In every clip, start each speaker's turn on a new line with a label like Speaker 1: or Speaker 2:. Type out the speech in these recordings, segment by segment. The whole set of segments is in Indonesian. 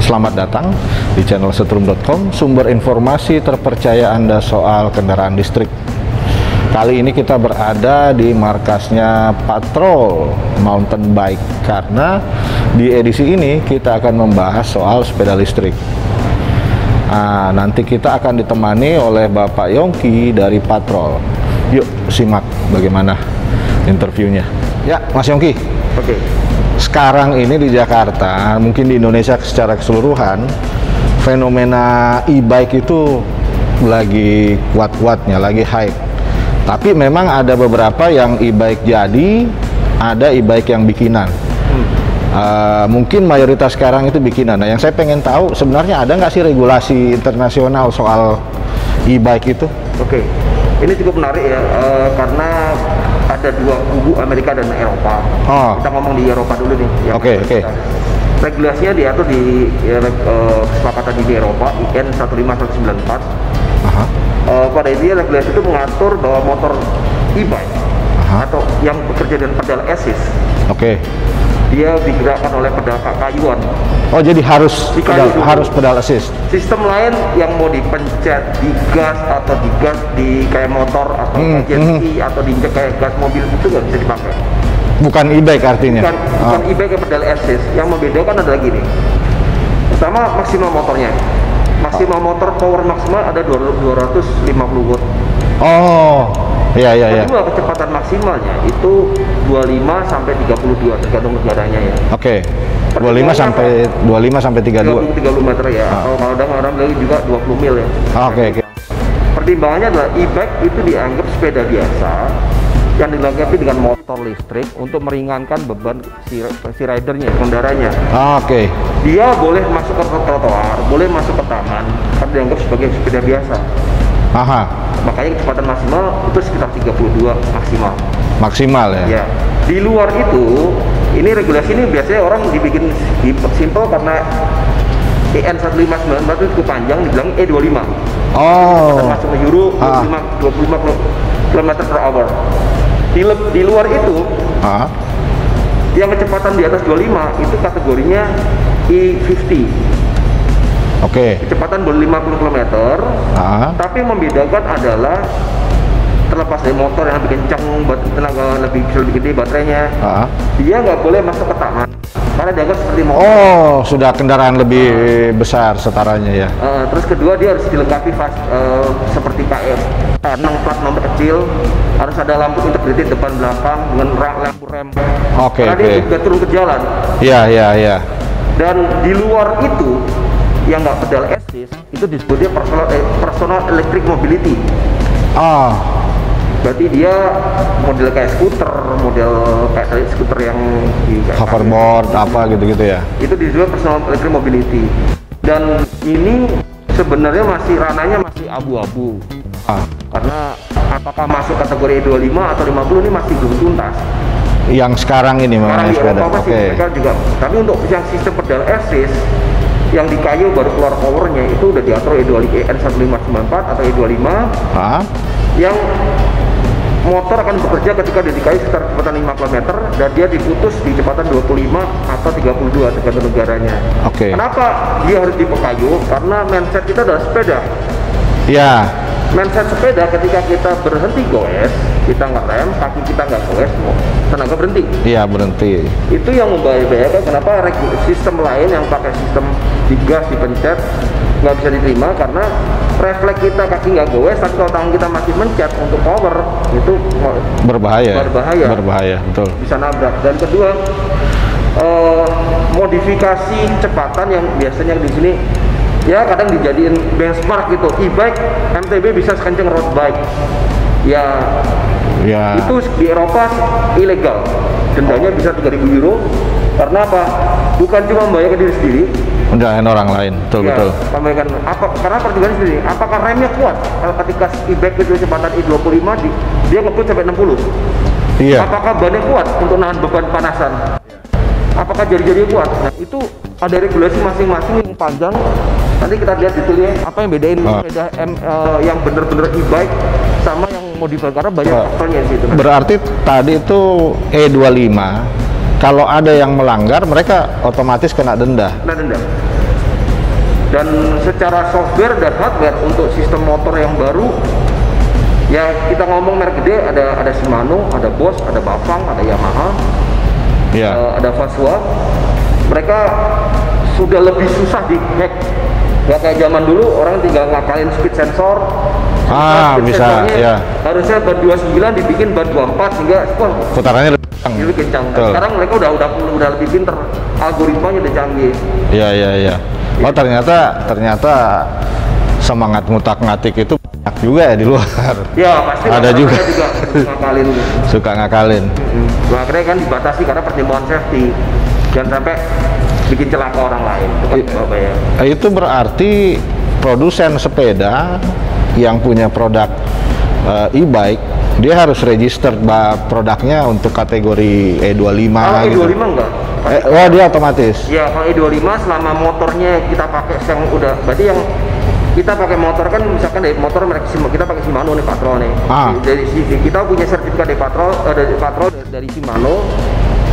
Speaker 1: Selamat datang di channel setrum.com, sumber informasi terpercaya Anda soal kendaraan listrik. Kali ini kita berada di markasnya Patrol Mountain Bike, karena di edisi ini kita akan membahas soal sepeda listrik. Nah, nanti kita akan ditemani oleh Bapak Yongki dari Patrol. Yuk simak bagaimana interviewnya. Ya, Mas Yongki.
Speaker 2: Oke.
Speaker 1: Sekarang ini di Jakarta, mungkin di Indonesia secara keseluruhan, fenomena e-bike itu lagi kuat-kuatnya, lagi hype. Tapi memang ada beberapa yang e-bike jadi, ada e-bike yang bikinan. Mungkin mayoritas sekarang itu bikinan. Nah, yang saya pengen tahu sebenarnya ada nggak sih regulasi internasional soal e-bike itu?
Speaker 2: Oke. Ini cukup menarik ya, karena ada dua kubu, Amerika dan Eropa. Kita ngomong di Eropa dulu nih.
Speaker 1: Oke.
Speaker 2: Regulasinya diatur di kesepakatan di Eropa, IN 15194. Pada intinya regulasi itu mengatur bahwa motor e-bike atau yang bekerja dengan pedal assist, dia digerakkan oleh pedal kayuan.
Speaker 1: Oh, jadi harus pedal assist.
Speaker 2: Sistem lain yang mau dipencet, digas atau digas di kayak motor atau agensi atau diinjek kayak gas mobil itu nggak bisa dipakai.
Speaker 1: Bukan e-bike artinya?
Speaker 2: Bukan e-bike yang pedal assist. Yang membedakan adalah gini. Pertama, maksimal motornya. Maksimal motor power maksimal ada 250 watt.
Speaker 1: Oh, iya.
Speaker 2: Kedua, kecepatan maksimalnya itu 25 sampai 32 tergantung negaranya ya.
Speaker 1: 25 sampai 32
Speaker 2: meter ya. Atau kalau orang lagi juga 20 mil ya. Pertimbangannya adalah e-bike itu dianggap sepeda biasa yang dilengkapi dengan motor listrik untuk meringankan beban si ridernya, pengendaranya. Dia boleh masuk ke trotoar, boleh masuk ke taman, tapi dianggap sebagai sepeda biasa. Makanya kecepatan maksimal itu sekitar 32 maksimal ya. Di luar itu, ini regulasi ini biasanya orang dibikin simple karena EN 151 itu cukup panjang, dibilang E25. Kecepatan maksimal Euro 25 km per hour. Di luar itu, yang kecepatan di atas 25 itu kategorinya E50. Kecepatan boleh 50 km, tapi yang membedakan adalah terlepas dari motor yang lebih kencang, tenaga lebih gede baterainya, dia nggak boleh masuk ke taman karena dianggap seperti motor.
Speaker 1: Sudah kendaraan lebih besar setaranya ya.
Speaker 2: Terus kedua, dia harus dilengkapi seperti KF, plat nomor kecil, harus ada lampu integrated depan belakang dengan lampu rem. Karena dia juga turun ke jalan.
Speaker 1: Iya.
Speaker 2: Dan di luar itu, yang nggak pedal assist itu disebutnya personal electric mobility. Berarti dia model kayak skuter yang di
Speaker 1: hoverboard apa gitu-gitu ya.
Speaker 2: Itu disebut personal electric mobility. Dan ini sebenarnya rananya masih abu-abu. Karena apakah masuk kategori E25 atau 50 ini masih belum tuntas.
Speaker 1: Yang sekarang ini mengenai sepeda.
Speaker 2: Mereka juga. Tapi untuk yang sistem pedal assist yang di kayu baru keluar powernya itu udah diatur E25 EN 15194 atau E25. Yang motor akan bekerja ketika dia di kayu sekitar kecepatan 5 km dan dia diputus di kecepatan 25 atau 32 tergantung negaranya. Kenapa dia harus di kayu? Karena mindset kita adalah sepeda. Mindset sepeda ketika kita berhenti goes, kita nggak rem, kaki kita nggak goes, tenaga berhenti. Berhenti. Itu yang membahayakan. Kenapa sistem lain yang pakai sistem digas, dipencet nggak bisa diterima, karena refleks kita kaki nggak goes, tapi kalau tangan kita masih mencet untuk power itu berbahaya, betul. Bisa nabrak. Dan kedua, modifikasi kecepatan yang biasanya di sini ya kadang dijadiin benchmark gitu. E-bike MTB bisa sekencang road bike. Itu di Eropa ilegal. Dendanya bisa 3.000 euro. Karena apa? Bukan cuma membahayakan diri sendiri,
Speaker 1: menjalanin orang lain. Betul.
Speaker 2: Karena perjuangan sendiri. Apakah remnya kuat? Kalau ketika e-bike itu kecepatan E25 dia ngebut sampai 60. Apakah bannya kuat untuk nahan beban panasan? Apakah jari-jarinya kuat? Nah, itu ada regulasi masing-masing yang panjang. Nanti kita lihat detailnya apa yang bedain sepeda yang bener-bener e-bike sama yang modified, karena banyak faktornya di situ.
Speaker 1: Berarti tadi itu E25, kalau ada yang melanggar mereka otomatis kena denda.
Speaker 2: Dan secara software dan hardware untuk sistem motor yang baru, ya kita ngomong merek gede, ada Shimano, ada Bosch, ada Bafang, ada Yamaha, ada Fazua. Mereka sudah lebih susah di-hack. Nggak kayak zaman dulu orang tinggal ngakalin speed sensor.
Speaker 1: Bisa, ya.
Speaker 2: Harusnya ban 29 dibikin ban 24 sehingga
Speaker 1: putarannya lebih
Speaker 2: kencang. Sekarang mereka udah lebih pinter, algoritmanya udah canggih.
Speaker 1: Iya. Oh, ternyata semangat ngutak-ngatik itu banyak juga ya di luar.
Speaker 2: Ya, pasti
Speaker 1: ada juga
Speaker 2: ngakalin.
Speaker 1: Suka ngakalin.
Speaker 2: Akhirnya kan dibatasi karena pertimbangan safety. Jangan sampai bikin celaka orang lain.
Speaker 1: Itu berarti produsen sepeda yang punya produk e-bike, dia harus register produknya untuk kategori E25.
Speaker 2: Kalau
Speaker 1: gitu.
Speaker 2: E25 enggak?
Speaker 1: Dia otomatis? Ya,
Speaker 2: kalau E25 selama motornya kita pakai yang udah, berarti yang kita pakai motor kan, misalkan dari motor merek kita pakai Shimano nih, Patrol nih. Dari kita punya sertifikat dari Patrol dari Shimano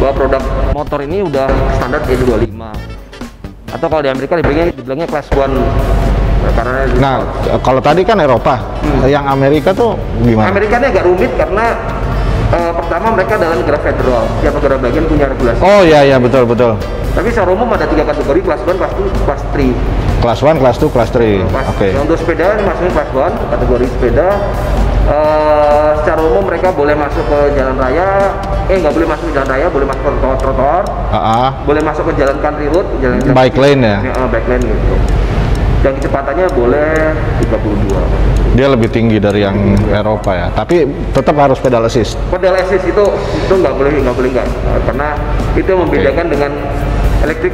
Speaker 2: bahwa produk motor ini udah standar E25. Atau kalau di Amerika dibilangnya Class 1.
Speaker 1: Nah, kalau tadi kan Eropa, yang Amerika tuh gimana?
Speaker 2: Amerikanya agak rumit karena pertama mereka dalam negara federal, tiap negara bagian punya regulasi.
Speaker 1: Oh iya betul.
Speaker 2: Tapi secara umum ada 3 kategori, Class 1, Class 2, Class 3.
Speaker 1: Class 1, Class 2, Class 3. Oke.
Speaker 2: Untuk sepeda ini masuknya Class 1, kategori sepeda. Secara umum mereka boleh masuk ke jalan raya, nggak boleh masuk ke jalan raya, boleh masuk ke trotoar, boleh masuk ke jalan country road, jalan
Speaker 1: bike lane ya?
Speaker 2: Bike lane gitu. Dan kecepatannya boleh 32.
Speaker 1: Dia lebih tinggi dari yang Eropa ya, tapi tetap harus pedal assist.
Speaker 2: Pedal assist itu nggak boleh nggak, karena itu membedakan dengan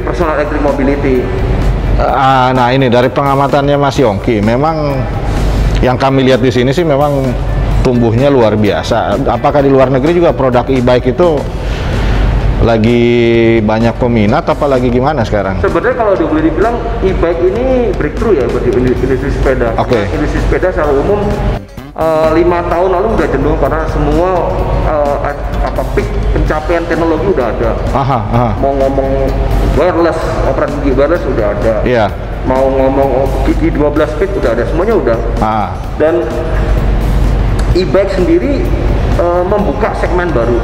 Speaker 2: personal electric mobility.
Speaker 1: Nah ini dari pengamatannya Mas Yongki, memang yang kami lihat di sini sih memang tumbuhnya luar biasa. Apakah di luar negeri juga produk e-bike itu lagi banyak peminat, apa lagi gimana sekarang?
Speaker 2: Sebenarnya kalau boleh dibilang e-bike ini breakthrough ya buat industri sepeda. Industri sepeda secara umum 5 tahun lalu udah jenuh karena semua peak pencapaian teknologi udah ada. Mau ngomong wireless, operasi gigi wireless udah ada. Mau ngomong gigi 12 speed udah ada, semuanya udah. Dan e-bike sendiri membuka segmen baru.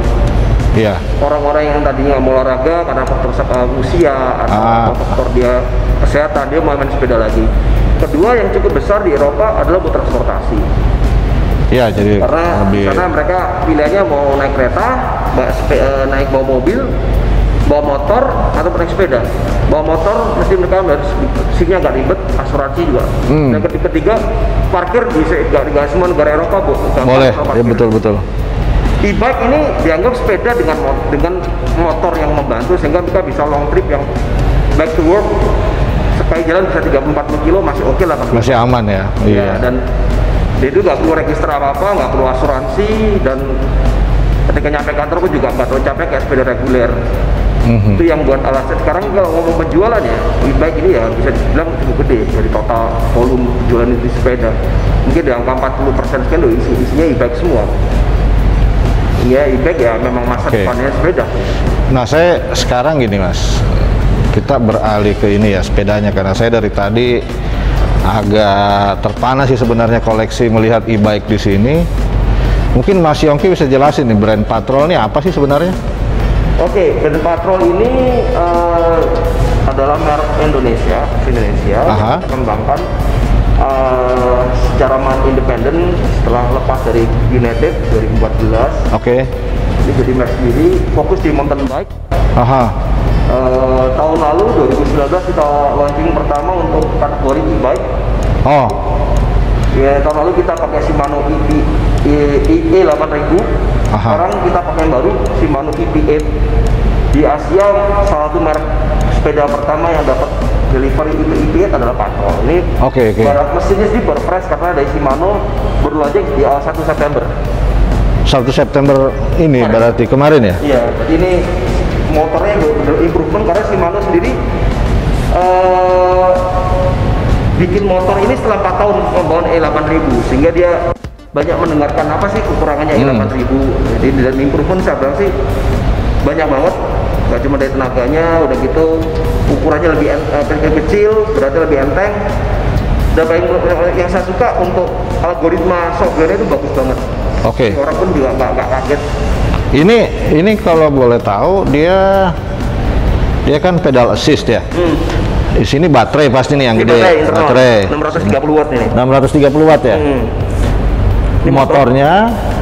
Speaker 2: Orang-orang yang tadinya mau olahraga karena faktor usia atau faktor dia kesehatan, dia mau main sepeda lagi. Kedua yang cukup besar di Eropa adalah buat transportasi.
Speaker 1: Jadi
Speaker 2: karena mereka pilihannya mau naik kereta, naik bawa mobil, bawa motor, atau naik sepeda. Bawa motor mesti mereka SIM-nya agak ribet, asuransi juga. Dan ketiga parkir bisa nggak semua negara Eropa
Speaker 1: boleh. Ya betul.
Speaker 2: E-bike ini dianggap sepeda dengan motor yang membantu sehingga kita bisa long trip yang back to work sekali jalan bisa 30-40 kilo masih oke lah.
Speaker 1: Masih aman ya?
Speaker 2: Dan dia itu nggak perlu register apa-apa, nggak perlu asuransi, dan ketika nyampe kantor pun juga nggak terlalu capek kayak sepeda reguler. Itu yang buat alasan. Sekarang kalau ngomong penjualan ya, e-bike ini ya bisa dibilang cukup gede dari total volume jualan di sepeda. Mungkin di angka 40% sekian loh isinya e-bike semua. E-bike ya memang masa depannya sepeda.
Speaker 1: Nah saya sekarang gini Mas, kita beralih ke ini ya sepedanya, karena saya dari tadi agak terpana sih sebenarnya koleksi melihat e-bike di sini. Mungkin Mas Yongki bisa jelasin nih brand Patrol ini apa sih sebenarnya?
Speaker 2: Brand Patrol ini adalah merek Indonesia, dikembangkan secara independen setelah lepas dari United 2014. Ini jadi merek sendiri, fokus di mountain bike. Tahun lalu 2019 kita launching pertama untuk kategori e-bike. Tahun lalu kita pakai Shimano EPE 8000. Sekarang kita pakai yang baru Shimano EPE. Di Asia salah satu merek sepeda pertama yang dapat delivery EPE adalah Patrol. Ini barang mesinnya sih baru fresh karena dari Shimano baru launching di 1 September.
Speaker 1: 1 September ini berarti kemarin ya?
Speaker 2: Iya, ini motornya benar improvement karena Shimano sendiri bikin motor ini setelah 4 tahun membangun E8000 sehingga dia banyak mendengarkan apa sih kekurangannya E8000. Jadi dalam improvement saya bilang sih banyak banget. Nggak cuma dari tenaganya, udah gitu ukurannya lebih kecil, berarti lebih enteng. Dan yang saya suka untuk algoritma software itu bagus banget.
Speaker 1: Oke.
Speaker 2: Orang pun juga nggak kaget.
Speaker 1: Ini kalau boleh tahu dia kan pedal assist ya. Di sini baterai pasti nih yang gede. Baterai
Speaker 2: 630 watt ini.
Speaker 1: 630 watt ya. Ini motornya.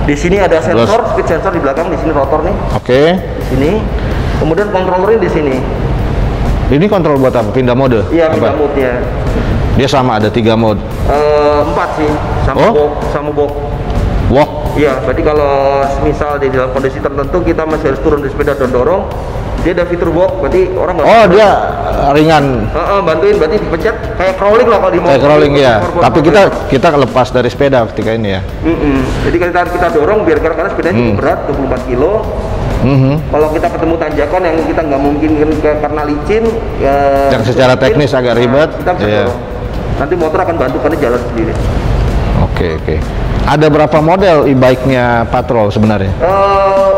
Speaker 2: Di sini ada sensor, speed sensor di belakang, di sini rotor nih.
Speaker 1: Oke.
Speaker 2: Di sini. Kemudian kontrolernya di sini.
Speaker 1: Ini kontrol buat apa? Pindah mode?
Speaker 2: Iya, pindah mode-nya.
Speaker 1: Dia sama ada 3 mode.
Speaker 2: 4 sih, sama box.
Speaker 1: Walk.
Speaker 2: Iya, berarti kalau misal di dalam kondisi tertentu kita masih harus turun di sepeda dan dorong, dia ada fitur walk, berarti orang nggak.
Speaker 1: Oh, dia ringan.
Speaker 2: Bantuin, berarti dipencet kayak crawling lah kalau di motor.
Speaker 1: Kayak crawling ya. Tapi kita lepas dari sepeda ketika ini ya.
Speaker 2: Jadi kita dorong biar karena sepedanya cukup berat, 24 kilo. Kalau kita ketemu tanjakan yang kita nggak mungkin karena licin, ya.
Speaker 1: Yang secara teknis agak ribet.
Speaker 2: Kita bisa dorong. Nanti motor akan bantu karena jalan sendiri.
Speaker 1: Oke. Ada berapa model e-bike-nya Patrol sebenarnya?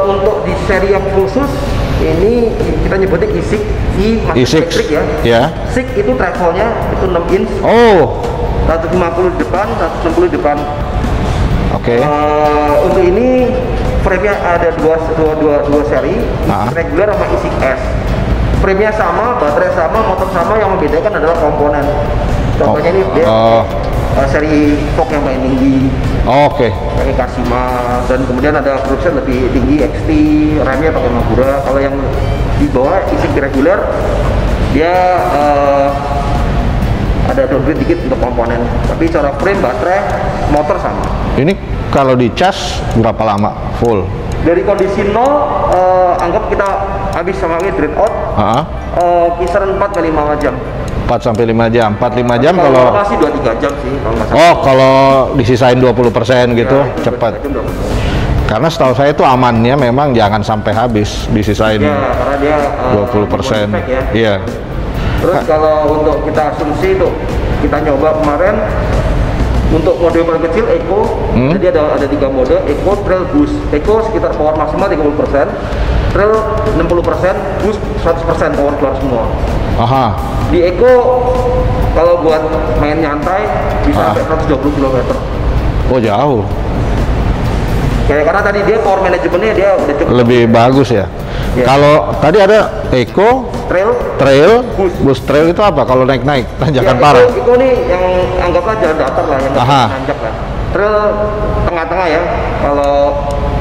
Speaker 2: Untuk di seri yang khusus ini kita nyebutnya e6, elektrik ya.
Speaker 1: Ya.
Speaker 2: 6 itu travelnya itu 6 inch.
Speaker 1: Oh.
Speaker 2: 150 di depan, 160 di depan.
Speaker 1: Oke.
Speaker 2: Untuk ini frame-nya ada dua seri, regular sama e6S. Frame-nya sama, baterai sama, motor sama, yang membedakan adalah komponen. Contohnya ini dia seri fork yang paling tinggi.
Speaker 1: Oke.
Speaker 2: Pakai Kashima, dan kemudian ada cruiser lebih tinggi XT, remnya pakai Magura. Kalau yang di bawah e6 regular dia ada downgrade dikit untuk komponen, tapi secara frame, baterai, motor sama. Ini
Speaker 1: kalau dicas berapa lama full?
Speaker 2: Dari kondisi 0, anggap kita habis sama ini drain out, kisaran 4 sampai 5 jam.
Speaker 1: 4 sampai 5 jam. 4-5 jam kalau
Speaker 2: masih 2-3 jam sih kalau nggak salah.
Speaker 1: Oh, kalau disisain 20% gitu, cepat. Karena setahu saya itu amannya memang jangan sampai habis, disisain
Speaker 2: karena dia
Speaker 1: 20%.
Speaker 2: Ya.
Speaker 1: Iya.
Speaker 2: Terus kalau untuk kita asumsi itu kita nyoba kemarin untuk mode paling kecil Eco, jadi ada 3 mode, Eco, Trail, Boost. Eco sekitar power maksimal 30%, Trail 60%, Boost 100% power keluar semua. Di Eco kalau buat main nyantai bisa sampai 120 km.
Speaker 1: Oh, jauh.
Speaker 2: Karena tadi dia power manajemennya dia udah cukup
Speaker 1: lebih bagus ya. Kalau tadi ada Eco, Trail, Boost. Trail itu apa? Kalau naik tanjakan parah.
Speaker 2: Eco nih yang anggaplah jalan datar lah, yang nanjak lah. Trail tengah-tengah ya. Kalau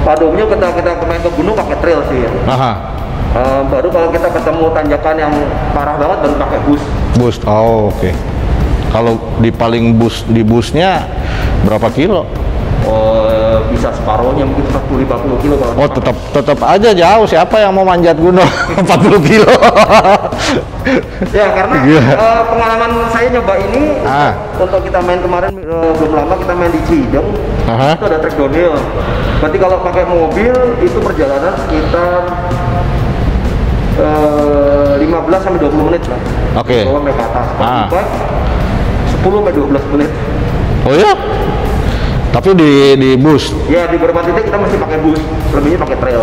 Speaker 2: pada umumnya kita main ke gunung pakai trail sih ya. Baru kalau kita ketemu tanjakan yang parah banget baru pakai boost.
Speaker 1: Oh, oke. Kalau di paling di boostnya berapa kilo?
Speaker 2: Bisa separuhnya, mungkin 40-50 kilo kalau.
Speaker 1: Oh, tetap aja jauh. Siapa yang mau manjat gunung 40 kilo?
Speaker 2: Ya, karena pengalaman saya nyoba ini untuk kita main kemarin belum lama kita main di Cideng, itu ada trek downhill. Berarti kalau pakai mobil itu perjalanan sekitar 15 sampai 20 menit lah.
Speaker 1: Oke.
Speaker 2: Kalau naik ke atas. 10 sampai 12 menit.
Speaker 1: Oh ya? Tapi di boost?
Speaker 2: Ya, di beberapa titik kita mesti pakai boost, lebihnya pakai trail.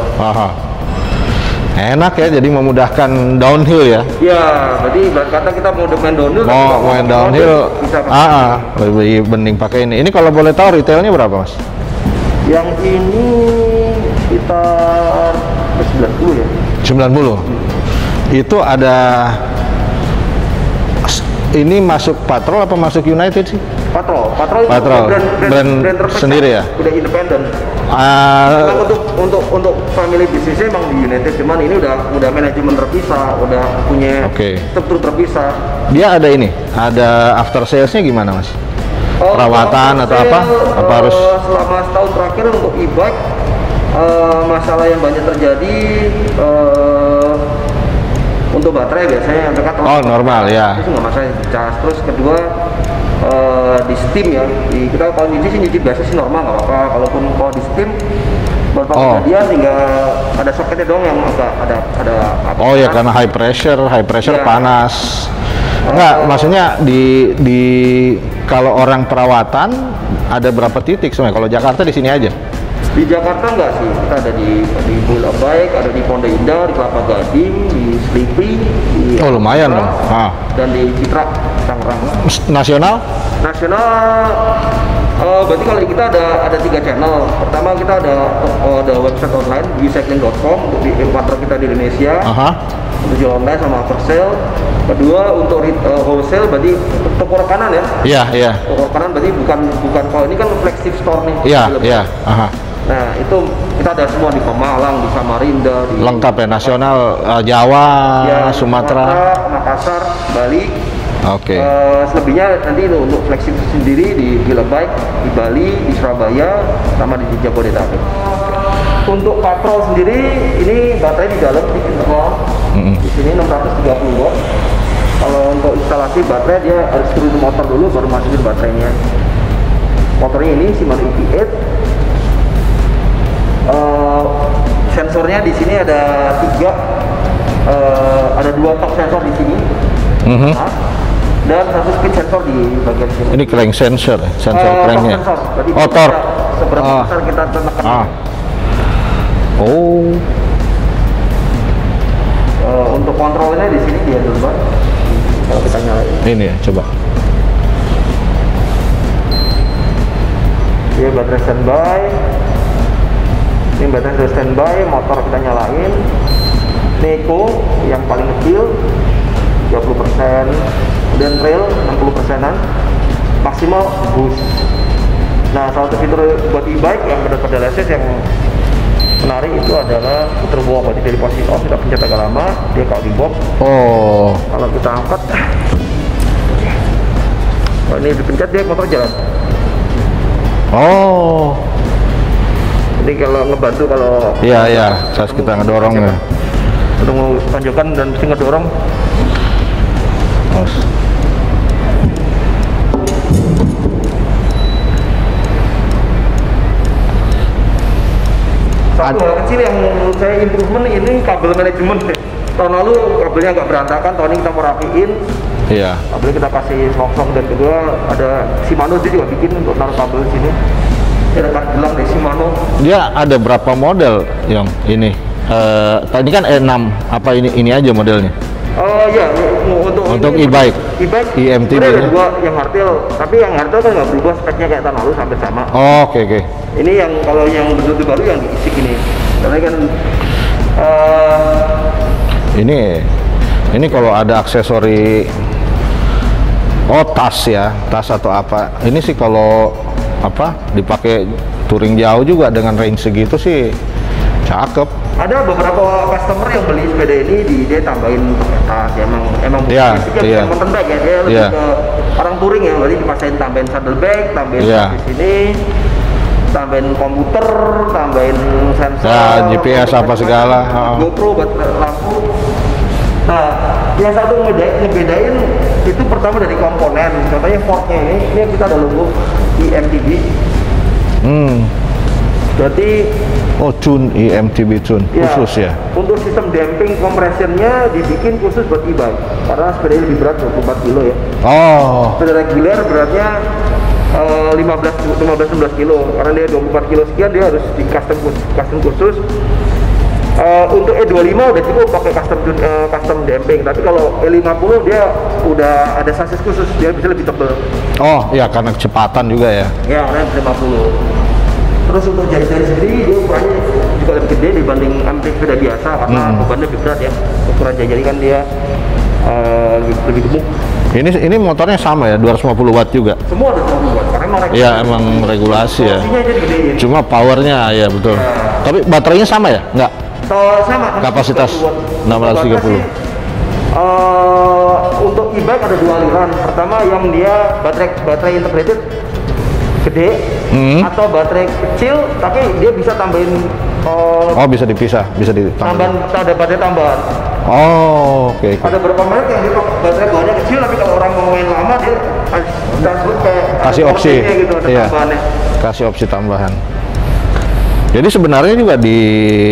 Speaker 1: Enak ya, jadi memudahkan downhill ya?
Speaker 2: Ya, berarti kata kita mau main downhill.
Speaker 1: Mau main downhill, lebih mending pakai ini. Ini kalau boleh tahu retailnya berapa, Mas?
Speaker 2: Yang ini sekitar 90 ya.
Speaker 1: 90? Itu ada, ini masuk Patrol apa masuk United sih?
Speaker 2: Patrol
Speaker 1: brand sendiri ya?
Speaker 2: Udah independen. Untuk family bisnisnya emang di United, cuman ini udah manajemen terpisah, udah punya struktur terpisah.
Speaker 1: Dia ada ini, ada after salesnya gimana, Mas? Perawatan atau apa? Apa harus?
Speaker 2: Selama setahun terakhir untuk e-bike, masalah yang banyak terjadi untuk baterai biasanya mereka
Speaker 1: normal ya.
Speaker 2: Itu nggak masalah dicas. Terus kedua di steam ya, kita kalau nyuci biasa sih normal nggak apa-apa. Kalaupun kalau di steam beberapa kejadian hingga ada soketnya dong yang agak ada apa?
Speaker 1: Oh ya, karena high pressure panas. Enggak, maksudnya di kalau orang perawatan ada berapa titik sebenarnya? Kalau Jakarta di sini aja.
Speaker 2: Di Jakarta enggak sih, kita ada di Bulabek, ada di Pondok Indah, di Kelapa Gading, di Slipi, di
Speaker 1: lumayan dong.
Speaker 2: Dan di Citra, Tangerang.
Speaker 1: Nasional?
Speaker 2: Nasional, berarti kalau kita ada 3 channel. Pertama kita ada website online bicycling.com untuk di partner kita di Indonesia. Untuk jual online sama after sale. Kedua untuk wholesale, berarti toko rekanan ya?
Speaker 1: Iya.
Speaker 2: Toko rekanan berarti bukan kalau ini kan flagship store nih.
Speaker 1: Iya.
Speaker 2: Nah itu kita ada semua di Pemalang, di Samarinda, di
Speaker 1: lengkap ya, nasional, Jawa,
Speaker 2: ya,
Speaker 1: Sumatera,
Speaker 2: Makassar, Bali.
Speaker 1: Oke.
Speaker 2: Selebihnya nanti untuk flagship sendiri di Gilebike, di Bali, di Surabaya, sama di Jabodetabek. Untuk patrol sendiri ini baterai di dalam di internal. Di sini 630 watt. Kalau untuk instalasi baterai dia harus turun motor dulu baru masukin baterainya. Motornya ini Shimano EP8. Sensornya di sini ada 3, ada 2 top sensor di sini. Dan 1 speed sensor di bagian sini.
Speaker 1: Ini crank sensor, sensor cranknya.
Speaker 2: Torque. Seberapa besar kita tekan. Untuk kontrolnya di sini di handlebar. Kalau kita nyalain.
Speaker 1: Ini ya, coba.
Speaker 2: Dia baterai standby. Ini baterai standby, motor kita nyalain. Neko yang paling kecil 20%, dan trail 60%-an, maksimal boost. Nah, salah satu fitur buat e-bike yang pedal assist yang menarik itu adalah puter box. Berarti dari posisi off kita pencet agak lama, dia kalau di box. Kalau kita angkat, kalau ini dipencet dia motor jalan. Jadi kalau ngebantu kalau
Speaker 1: saat kita ngedorong ya.
Speaker 2: Untuk mau tanjakan dan mesti ngedorong. Satu hal kecil yang menurut saya improvement ini kabel manajemen. Tahun lalu kabelnya agak berantakan, tahun ini kita mau rapiin.
Speaker 1: Iya.
Speaker 2: Kabelnya kita kasih sok-sok, dan kedua ada Shimano dia juga bikin untuk taruh kabel di sini. Ada kart gelang dari Shimano. Dia
Speaker 1: ada berapa model yang ini? Tadi kan E6, apa ini aja modelnya?
Speaker 2: Ya,
Speaker 1: untuk e-bike, EMTB
Speaker 2: ada 2 yang hardtail, tapi yang hardtail kan nggak berubah speknya kayak tahun lalu, sampai sama.
Speaker 1: Oke.
Speaker 2: Ini yang kalau yang betul-betul baru yang diisik ini, karena kan
Speaker 1: ini kalau ada aksesori, tas ya, tas atau apa. Ini sih kalau dipakai touring jauh juga dengan range segitu sih cakep.
Speaker 2: Ada beberapa customer yang beli sepeda ini dia tambahin tas, emang basicnya mountain bike ya, dia lebih ke orang touring ya, berarti dipasain tambahin saddle bag, tambahin di sini, tambahin komputer, tambahin sensor,
Speaker 1: GPS apa segala,
Speaker 2: GoPro buat lampu. Nah, yang satu ngebedain itu pertama dari komponen, contohnya forknya ini kita ada logo EMTB. Berarti
Speaker 1: Tune EMTB Tune khusus ya.
Speaker 2: Untuk sistem damping compressionnya dibikin khusus buat e-bike karena sepeda lebih berat 24 kilo ya. Sepeda reguler beratnya 15-16 kilo, karena dia 24 kilo sekian, dia harus di custom khusus. Untuk E25 udah cukup pakai custom damping, tapi kalau E50 dia udah ada sasis khusus, dia bisa lebih tebal.
Speaker 1: Iya, karena kecepatan juga ya.
Speaker 2: Ya, karena 50. Terus untuk jari-jari sendiri dia ukurannya juga lebih gede dibanding sepeda biasa karena bebannya lebih berat ya. Ukuran jari kan dia lebih gemuk.
Speaker 1: Ini motornya sama ya, 250 watt juga.
Speaker 2: Semua ada 250 watt karena
Speaker 1: emang regulasi ya. Cuma powernya ya betul. Tapi baterainya sama ya? Enggak?
Speaker 2: Sama.
Speaker 1: Kapasitas 630.
Speaker 2: Untuk e-bike ada 2 aliran. Pertama yang dia baterai integrated gede, atau baterai kecil tapi dia bisa tambahin
Speaker 1: bisa dipisah, bisa ditambah.
Speaker 2: Ada baterai tambahan.
Speaker 1: Oke.
Speaker 2: Ada beberapa merek yang dia baterai bawahnya kecil, tapi kalau orang mau main lama dia
Speaker 1: kasih opsi
Speaker 2: gitu, ada tambahannya.
Speaker 1: Kasih opsi tambahan. Jadi sebenarnya juga di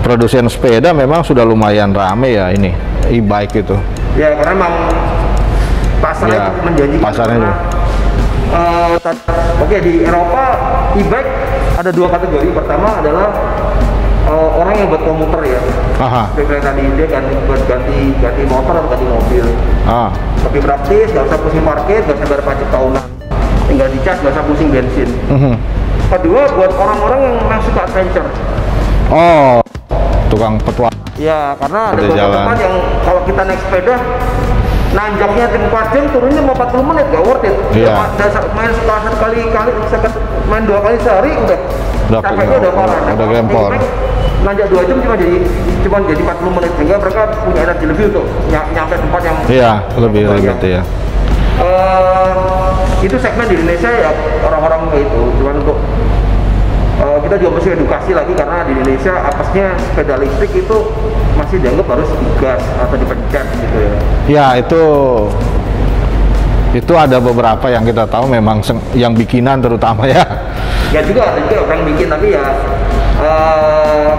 Speaker 1: produsen sepeda memang sudah lumayan rame ya ini e-bike itu.
Speaker 2: Ya, karena memang pasarnya cukup menjanjikan.
Speaker 1: Pasarnya juga.
Speaker 2: Oke, di Eropa e-bike ada dua kategori. Pertama adalah orang yang buat komuter ya. Kayak tadi dia ganti motor atau ganti mobil. Lebih praktis, nggak usah pusing parkir, nggak usah bayar pajak tahunan, tinggal dicas, nggak usah pusing bensin. Kedua, buat orang-orang yang memang suka adventure.
Speaker 1: Tukang petualang.
Speaker 2: Ya, karena ada beberapa tempat yang kalau kita naik sepeda nanjaknya 4 jam, turunnya mau 40 menit, gak worth it. Main sekali main 2 kali sehari udah capeknya udah parah.
Speaker 1: Udah gempor.
Speaker 2: Nanjak 2 jam cuma jadi 40 menit, sehingga mereka punya energi lebih untuk nyampe tempat yang
Speaker 1: lebih ribet ya.
Speaker 2: Itu segmen di Indonesia ya, orang-orang itu cuman untuk kita juga mesti edukasi lagi, karena di Indonesia apesnya sepeda listrik itu masih dianggap harus digas atau dipencet gitu ya.
Speaker 1: Ya, itu ada beberapa yang kita tahu memang yang bikinan terutama ya.
Speaker 2: Ya juga ada juga orang bikin, tapi ya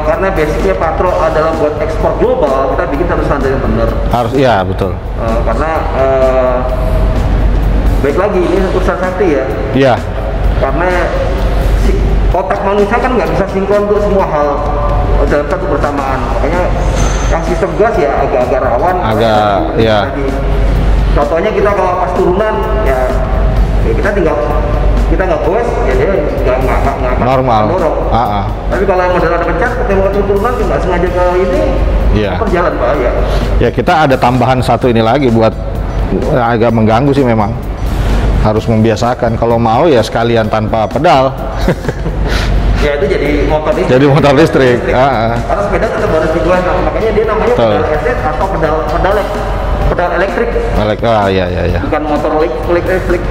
Speaker 2: karena basicnya Patrol adalah buat ekspor global, kita bikin harus standar yang benar.
Speaker 1: Harus, iya betul.
Speaker 2: Karena baik lagi ini urusan sakti ya. Iya. Karena otak manusia kan nggak bisa sinkron untuk semua hal dalam satu bersamaan. Makanya yang sistem gas ya agak-agak rawan. Contohnya kita kalau pas turunan ya kita nggak goes ya dia nggak
Speaker 1: normal.
Speaker 2: Tapi kalau yang model ada pencet ketika waktu turunan nggak sengaja ke ini perjalanan bahaya.
Speaker 1: Ya, kita ada tambahan satu ini lagi buat agak mengganggu sih memang. Harus membiasakan, kalau mau ya sekalian tanpa pedal.
Speaker 2: Ya itu jadi motor listrik.
Speaker 1: Jadi motor listrik.
Speaker 2: Karena sepeda tetap harus digunakan, makanya dia namanya pedal ESS atau pedal elektrik.
Speaker 1: Iya.
Speaker 2: Bukan motor listrik.